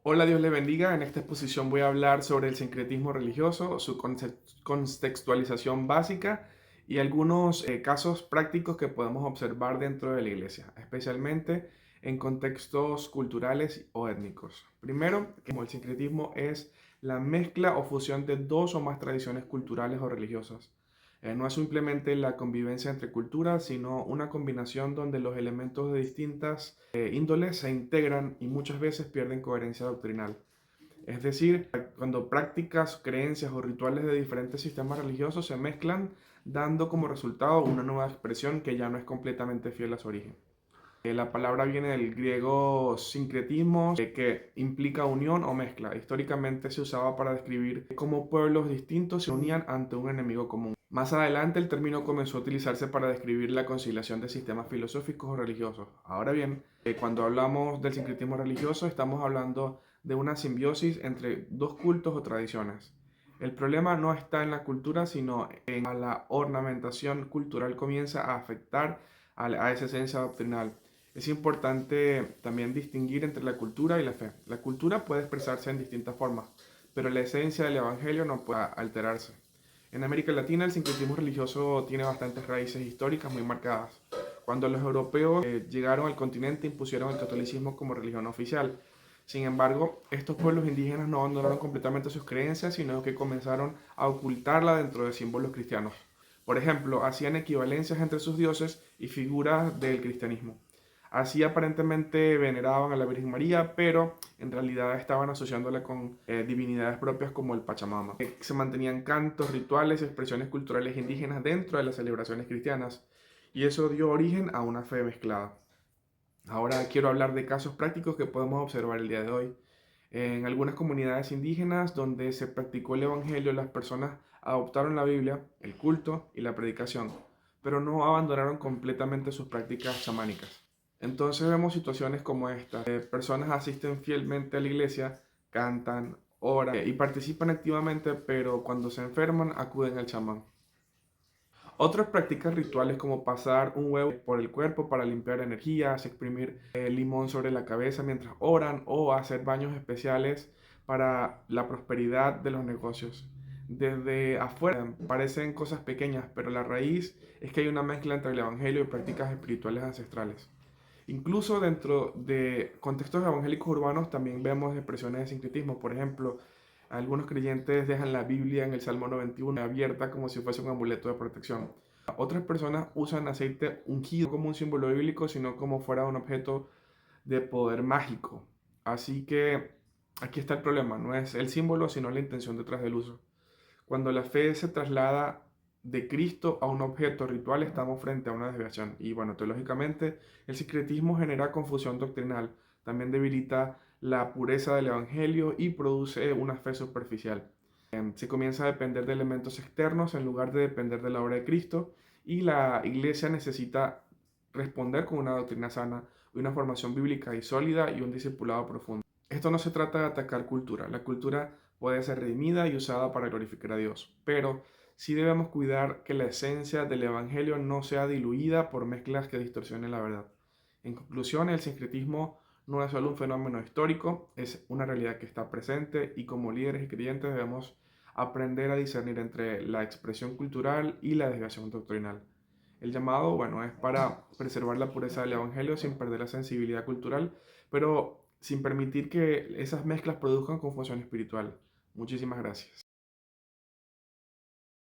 Hola, Dios le bendiga. En esta exposición voy a hablar sobre el sincretismo religioso, su contextualización básica y algunos casos prácticos que podemos observar dentro de la iglesia, especialmente en contextos culturales o étnicos. Primero, como el sincretismo es la mezcla o fusión de dos o más tradiciones culturales o religiosas. No es simplemente la convivencia entre culturas, sino una combinación donde los elementos de distintas índoles se integran y muchas veces pierden coherencia doctrinal. Es decir, cuando prácticas, creencias o rituales de diferentes sistemas religiosos se mezclan, dando como resultado una nueva expresión que ya no es completamente fiel a su origen. La palabra viene del griego sincretismo, que implica unión o mezcla. Históricamente se usaba para describir cómo pueblos distintos se unían ante un enemigo común. Más adelante el término comenzó a utilizarse para describir la conciliación de sistemas filosóficos o religiosos. Ahora bien, cuando hablamos del sincretismo religioso estamos hablando de una simbiosis entre dos cultos o tradiciones. El problema no está en la cultura, sino en la ornamentación cultural comienza a afectar a esa esencia doctrinal. Es importante también distinguir entre la cultura y la fe. La cultura puede expresarse en distintas formas, pero la esencia del Evangelio no puede alterarse. En América Latina el sincretismo religioso tiene bastantes raíces históricas muy marcadas. Cuando los europeos llegaron al continente impusieron el catolicismo como religión oficial. Sin embargo, estos pueblos indígenas no abandonaron completamente sus creencias, sino que comenzaron a ocultarla dentro de símbolos cristianos. Por ejemplo, hacían equivalencias entre sus dioses y figuras del cristianismo. Así aparentemente veneraban a la Virgen María, pero en realidad estaban asociándola con divinidades propias como el Pachamama. Se mantenían cantos, rituales y expresiones culturales indígenas dentro de las celebraciones cristianas, y eso dio origen a una fe mezclada. Ahora quiero hablar de casos prácticos que podemos observar el día de hoy. En algunas comunidades indígenas donde se practicó el Evangelio, las personas adoptaron la Biblia, el culto y la predicación, pero no abandonaron completamente sus prácticas chamánicas. Entonces vemos situaciones como esta. Personas asisten fielmente a la iglesia, cantan, oran y participan activamente, pero cuando se enferman acuden al chamán. Otras prácticas rituales como pasar un huevo por el cuerpo para limpiar energías, exprimir limón sobre la cabeza mientras oran o hacer baños especiales para la prosperidad de los negocios. Desde afuera parecen cosas pequeñas, pero la raíz es que hay una mezcla entre el evangelio y prácticas espirituales ancestrales. Incluso dentro de contextos evangélicos urbanos también vemos expresiones de sincretismo. Por ejemplo, algunos creyentes dejan la Biblia en el Salmo 91 abierta como si fuese un amuleto de protección. Otras personas usan aceite ungido como un símbolo bíblico, sino como fuera un objeto de poder mágico. Así que aquí está el problema, no es el símbolo, sino la intención detrás del uso. Cuando la fe se traslada de Cristo a un objeto ritual, estamos frente a una desviación. Y bueno, teológicamente, el secretismo genera confusión doctrinal, también debilita la pureza del Evangelio y produce una fe superficial. Se comienza a depender de elementos externos en lugar de depender de la obra de Cristo, y la iglesia necesita responder con una doctrina sana, una formación bíblica y sólida y un discipulado profundo. Esto no se trata de atacar cultura. La cultura puede ser redimida y usada para glorificar a Dios, pero sí debemos cuidar que la esencia del Evangelio no sea diluida por mezclas que distorsionen la verdad. En conclusión, el sincretismo no es solo un fenómeno histórico, es una realidad que está presente y como líderes y creyentes debemos aprender a discernir entre la expresión cultural y la desviación doctrinal. El llamado, bueno, es para preservar la pureza del Evangelio sin perder la sensibilidad cultural, pero sin permitir que esas mezclas produzcan confusión espiritual. Muchísimas gracias.